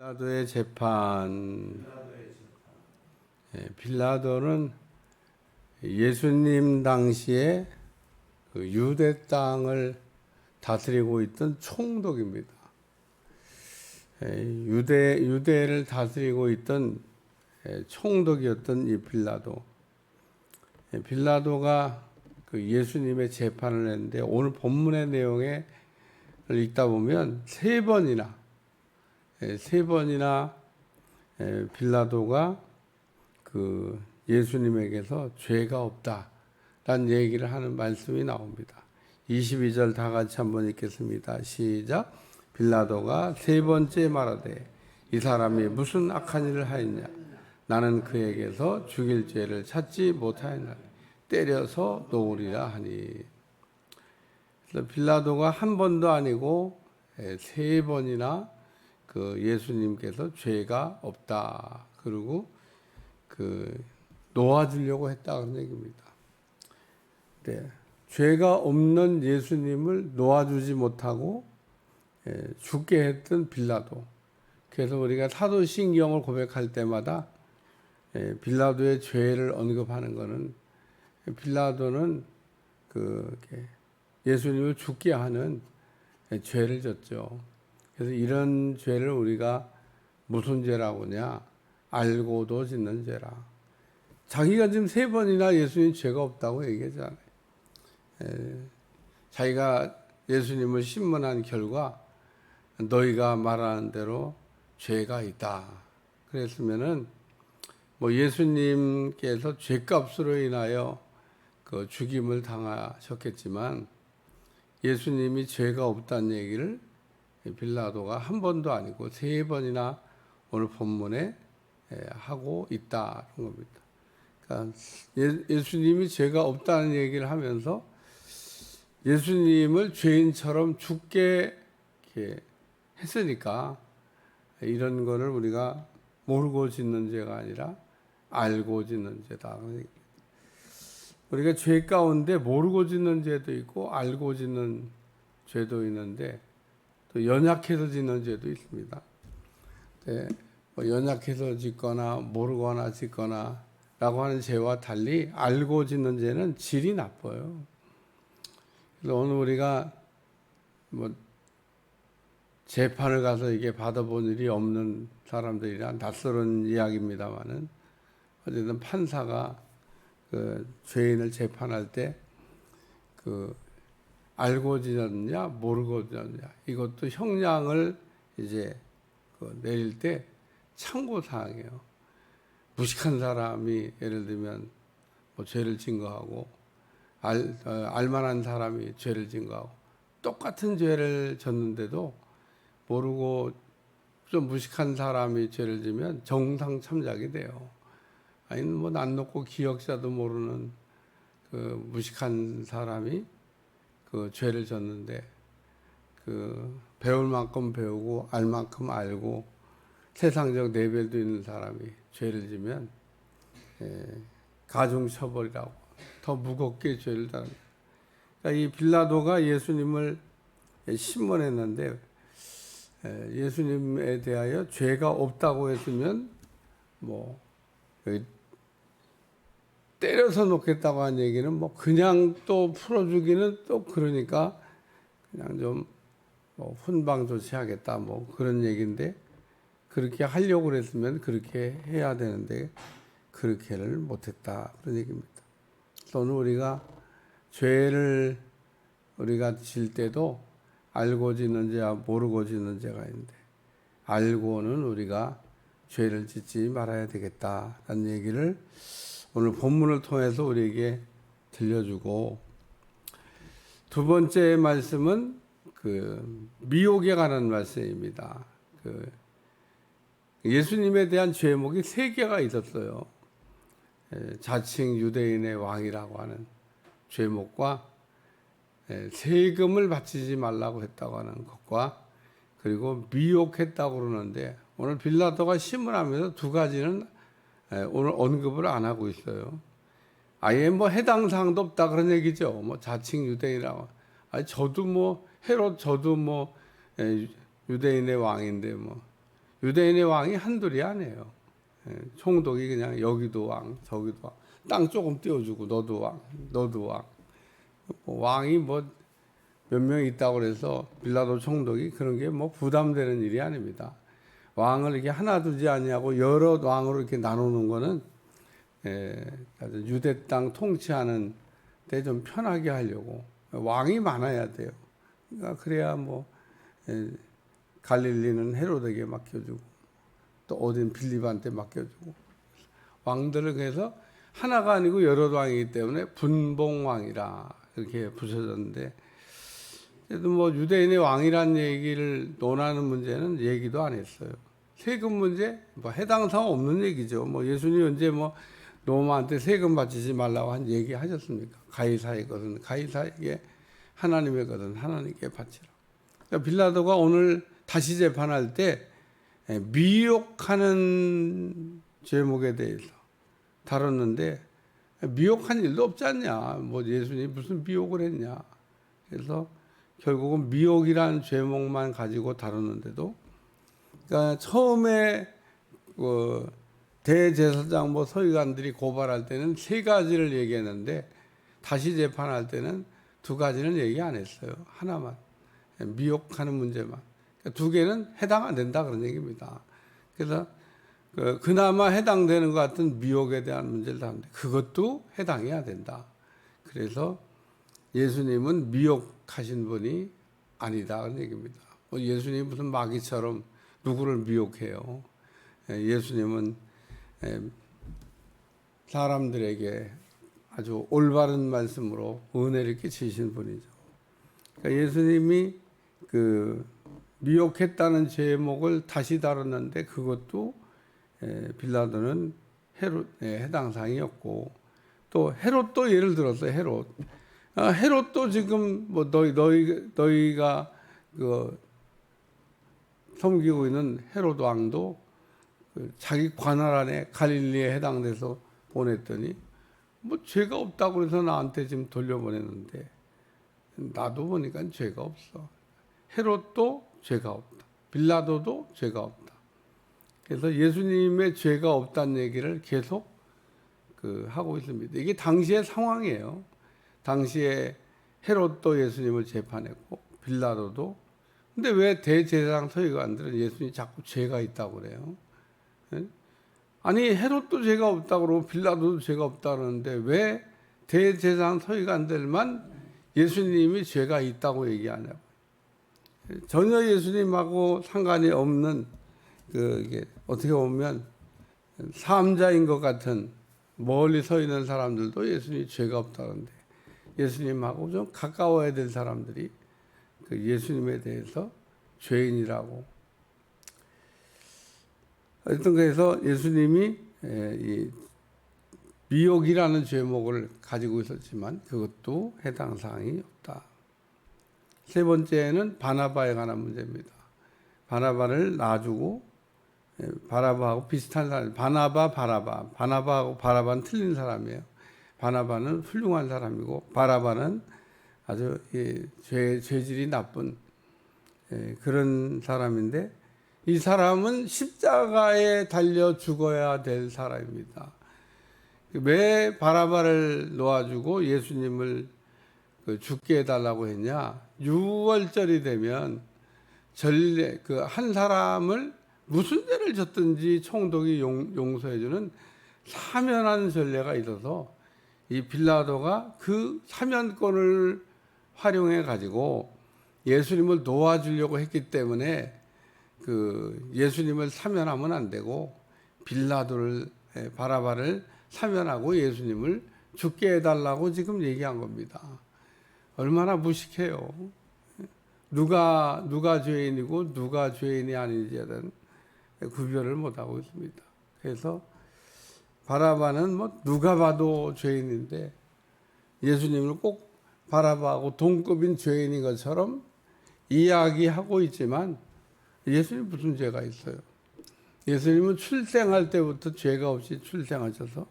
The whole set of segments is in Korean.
빌라도의 재판. 빌라도는 예수님 당시에 그 유대 땅을 다스리고 있던 총독입니다. 유대를 다스리고 있던 총독이었던 이 빌라도. 빌라도가 그 예수님의 재판을 했는데, 오늘 본문의 내용을 읽다 보면 세 번이나 빌라도가 그 예수님에게서 죄가 없다라는 얘기를 하는 말씀이 나옵니다. 22절 다 같이 한번 읽겠습니다. 시작. 빌라도가 세 번째 말하되 이 사람이 무슨 악한 일을 하였냐? 나는 그에게서 죽일 죄를 찾지 못하였나니 때려서 놓으리라 하니. 그래서 빌라도가 한 번도 아니고 세 번이나 그 예수님께서 죄가 없다, 그리고 그 놓아주려고 했다, 그런 얘기입니다. 네, 죄가 없는 예수님을 놓아주지 못하고 죽게 했던 빌라도. 그래서 우리가 사도신경을 고백할 때마다 빌라도의 죄를 언급하는 것은, 빌라도는 그 예수님을 죽게 하는 죄를 졌죠. 그래서 이런 죄를 우리가 무슨 죄라고 하냐? 알고도 짓는 죄라. 자기가 지금 세 번이나 예수님 죄가 없다고 얘기하잖아요. 자기가 예수님을 신문한 결과 너희가 말하는 대로 죄가 있다 그랬으면은, 뭐 예수님께서 죄값으로 인하여 그 죽임을 당하셨겠지만 예수님이 죄가 없다는 얘기를 빌라도가 한 번도 아니고 세 번이나 오늘 본문에 하고 있다는 겁니다. 그러니까 예수님이 죄가 없다는 얘기를 하면서 예수님을 죄인처럼 죽게 했으니까, 이런 거를 우리가 모르고 짓는 죄가 아니라 알고 짓는 죄다. 우리가 죄 가운데 모르고 짓는 죄도 있고 알고 짓는 죄도 있는데, 또 연약해서 짓는 죄도 있습니다. 뭐 연약해서 짓거나 모르거나 짓거나 라고 하는 죄와 달리 알고 짓는 죄는 질이 나빠요. 그래서 오늘 우리가 뭐 재판을 가서 이게 받아본 일이 없는 사람들이란 낯설은 이야기입니다만은, 어쨌든 판사가 그 죄인을 재판할 때 그 알고 지었냐 모르고 지었냐, 이것도 형량을 이제 내릴 때 참고 사항이에요. 무식한 사람이 예를 들면 뭐 죄를 증거하고 알만한 사람이 죄를 증거하고 똑같은 죄를 졌는데도 모르고 좀 무식한 사람이 죄를 지면 정상 참작이 돼요. 아니면 뭐 난 놓고 기억자도 모르는 그 무식한 사람이 그 죄를 졌는데, 그 배울 만큼 배우고 알 만큼 알고 세상적 레벨도 있는 사람이 죄를 지면 가중처벌이라고 더 무겁게 죄를 당합니다. 그러니까 이 빌라도가 예수님을 신문했는데, 예수님에 대하여 죄가 없다고 했으면 뭐 때려서 놓겠다고 한 얘기는 뭐 그냥 또 풀어주기는 또 그러니까 그냥 좀 뭐 훈방 조치하겠다 뭐 그런 얘기인데, 그렇게 하려고 그랬으면 그렇게 해야 되는데 그렇게를 못했다, 그런 얘기입니다. 오늘 우리가 죄를 우리가 질 때도 알고 짓는 죄와 모르고 짓는 죄가 있는데, 알고는 우리가 죄를 짓지 말아야 되겠다라는 얘기를 오늘 본문을 통해서 우리에게 들려주고, 두 번째 말씀은 그 미혹에 관한 말씀입니다. 그 예수님에 대한 죄목이 세 개가 있었어요. 자칭 유대인의 왕이라고 하는 죄목과 세금을 바치지 말라고 했다고 하는 것과, 그리고 미혹했다고 그러는데, 오늘 빌라도가 신문하면서 두 가지는 오늘 언급을 안 하고 있어요. 아예 뭐 해당 사항도 없다, 그런 얘기죠. 뭐 자칭 유대인이라고. 저도 뭐 헤롯 저도 뭐 유대인의 왕인데 뭐 유대인의 왕이 한둘이 아니에요. 총독이 그냥 여기도 왕, 저기도 왕, 땅 조금 띄워주고 너도 왕, 너도 왕. 왕이 뭐 몇 명 있다고 그래서 빌라도 총독이 그런 게 뭐 부담되는 일이 아닙니다. 왕을 이렇게 하나 두지 아니하고 여러 왕으로 이렇게 나누는 거는 유대 땅 통치하는 데 좀 편하게 하려고 왕이 많아야 돼요. 그러니까 그래야 뭐 갈릴리는 헤로데에게 맡겨주고 또 어딘 빌립한테 맡겨주고 왕들을 그래서 하나가 아니고 여러 왕이기 때문에 분봉왕이라 이렇게 부서졌는데 그래도 뭐 유대인의 왕이란 얘기를 논하는 문제는 얘기도 안 했어요. 세금 문제 뭐 해당 사항 없는 얘기죠. 뭐 예수님 언제 뭐 로마한테 세금 바치지 말라고 한 얘기 하셨습니까? 가이사의 것은 가이사에게, 하나님의 것은 하나님께 바치라. 그러니까 빌라도가 오늘 다시 재판할 때 미혹하는 제목에 대해서 다뤘는데 미혹한 일도 없지 않냐. 뭐 예수님이 무슨 미혹을 했냐. 그래서 결국은 미혹이라는 제목만 가지고 다뤘는데도 그러니까 처음에 대제사장 뭐 서기관들이 고발할 때는 세 가지를 얘기했는데 다시 재판할 때는 두 가지는 얘기 안 했어요. 하나만. 미혹하는 문제만. 그러니까 두 개는 해당 안 된다 그런 얘기입니다. 그래서 그나마 해당되는 것 같은 미혹에 대한 문제를 다루는데 그것도 해당해야 된다. 그래서 예수님은 미혹하신 분이 아니다 그런 얘기입니다. 예수님이 무슨 마귀처럼 누구를 미혹해요. 예수님은 사람들에게 아주 올바른 말씀으로 은혜를 끼치신 분이죠. 그러니까 예수님이 그 미혹했다는 제목을 다시 다뤘는데 그것도 빌라도는 해당 사항이었고 또 헤롯도 예를 들었어요. 헤롯도 지금 뭐 너희가 그 섬기고 있는 헤롯 왕도 자기 관할 안에 갈릴리에 해당돼서 보냈더니 뭐 죄가 없다고 해서 나한테 지금 돌려보냈는데 나도 보니까 죄가 없어. 헤롯도 죄가 없다. 빌라도도 죄가 없다. 그래서 예수님의 죄가 없다는 얘기를 계속 하고 있습니다. 이게 당시의 상황이에요. 당시에 헤롯도 예수님을 재판했고 빌라도도. 근데 왜 대제사장 서기관들은 예수님이 자꾸 죄가 있다고 그래요? 아니 헤롯도 죄가 없다고 그러고 빌라도도 죄가 없다고 그러는데 왜 대제사장 서기관들만 예수님이 죄가 있다고 얘기하냐고. 전혀 예수님하고 상관이 없는 이게 어떻게 보면 사암자인 것 같은 멀리 서 있는 사람들도 예수님이 죄가 없다는데 예수님하고 좀 가까워야 될 사람들이 예수님에 대해서 죄인이라고. 하여튼 그래서 예수님이 이 미혹이라는 제목을 가지고 있었지만 그것도 해당 사항이 없다. 세 번째는 바나바에 관한 문제입니다. 바나바를 놔주고 바라바하고 비슷한 사람, 바나바하고 바라바는 틀린 사람이에요. 바나바는 훌륭한 사람이고 바라바는 아주 죄질이 나쁜 그런 사람인데 이 사람은 십자가에 달려 죽어야 될 사람입니다. 왜 바라바를 놓아주고 예수님을 죽게 해달라고 했냐? 6월절이 되면 전례 한 사람을 무슨 죄를 졌든지 총독이 용서해주는 사면하는 전례가 있어서 이 빌라도가 그 사면권을 활용해 가지고 예수님을 놓아주려고 했기 때문에 예수님을 사면하면 안 되고 바라바를 사면하고 예수님을 죽게 해달라고 지금 얘기한 겁니다. 얼마나 무식해요. 누가 죄인이고 누가 죄인이 아닌지에 대한 구별을 못하고 있습니다. 그래서 바라바는 뭐 누가 봐도 죄인인데 예수님을 꼭 바라바하고 동급인 죄인인 것처럼 이야기하고 있지만 예수님 무슨 죄가 있어요? 예수님은 출생할 때부터 죄가 없이 출생하셔서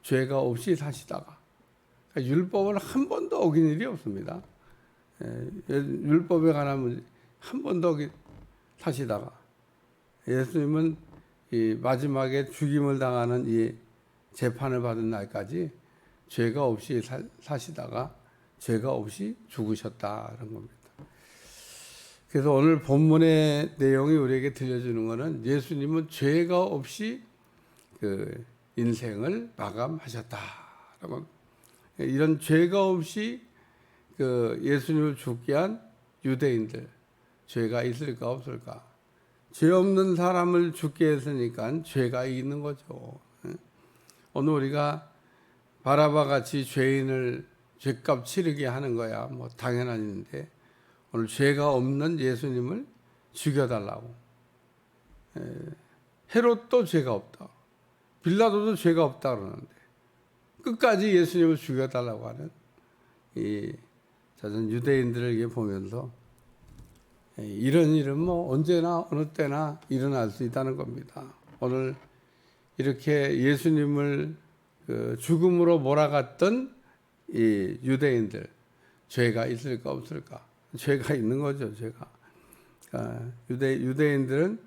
죄가 없이 사시다가 그러니까 율법을 한 번도 어긴 일이 없습니다. 율법에 관한 문제 한 번도 사시다가 예수님은 이 마지막에 죽임을 당하는 이 재판을 받은 날까지 죄가 없이 사시다가 죄가 없이 죽으셨다는 겁니다. 그래서 오늘 본문의 내용이 우리에게 들려주는 것은 예수님은 죄가 없이 그 인생을 마감하셨다라고. 이런 죄가 없이 그 예수님을 죽게 한 유대인들, 죄가 있을까 없을까? 죄 없는 사람을 죽게 했으니까 죄가 있는 거죠. 오늘 우리가 바라바 같이 죄인을 죄값 치르게 하는 거야 뭐 당연한 일인데, 오늘 죄가 없는 예수님을 죽여달라고. 헤롯도 죄가 없다, 빌라도도 죄가 없다 그러는데 끝까지 예수님을 죽여달라고 하는 이 잦은 유대인들에게 보면서 이런 일은 뭐 언제나 어느 때나 일어날 수 있다는 겁니다. 오늘 이렇게 예수님을 그 죽음으로 몰아갔던 이 유대인들, 죄가 있을까 없을까? 죄가 있는 거죠, 죄가. 유대인들은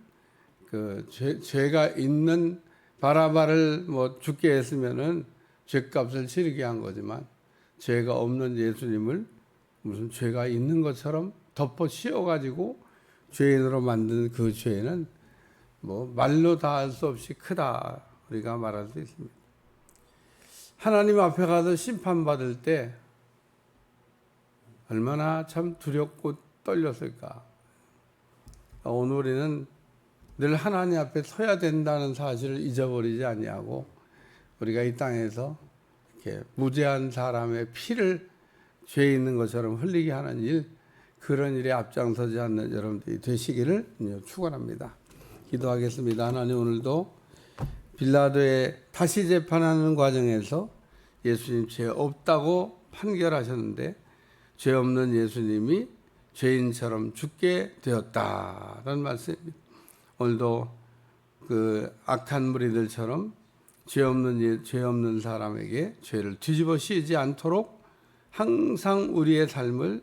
그 죄가 있는 바라바를 뭐 죽게 했으면은 죄값을 치르게 한 거지만, 죄가 없는 예수님을 무슨 죄가 있는 것처럼 덮어 씌워가지고 죄인으로 만든 그 죄는 뭐 말로 다 할 수 없이 크다, 우리가 말할 수 있습니다. 하나님 앞에 가서 심판받을 때 얼마나 참 두렵고 떨렸을까. 오늘 우리는 늘 하나님 앞에 서야 된다는 사실을 잊어버리지 아니하고, 우리가 이 땅에서 이렇게 무죄한 사람의 피를 죄 있는 것처럼 흘리게 하는 일, 그런 일에 앞장서지 않는 여러분들이 되시기를 축원합니다. 기도하겠습니다. 하나님, 오늘도 빌라도의 다시 재판하는 과정에서 예수님 죄 없다고 판결하셨는데 죄 없는 예수님이 죄인처럼 죽게 되었다는 말씀입니다. 오늘도 그 악한 무리들처럼 죄 없는 사람에게 죄를 뒤집어 씌우지 않도록 항상 우리의 삶을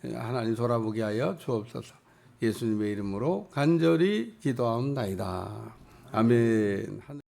하나님 돌아보게 하여 주옵소서. 예수님의 이름으로 간절히 기도하옵나이다. 아멘.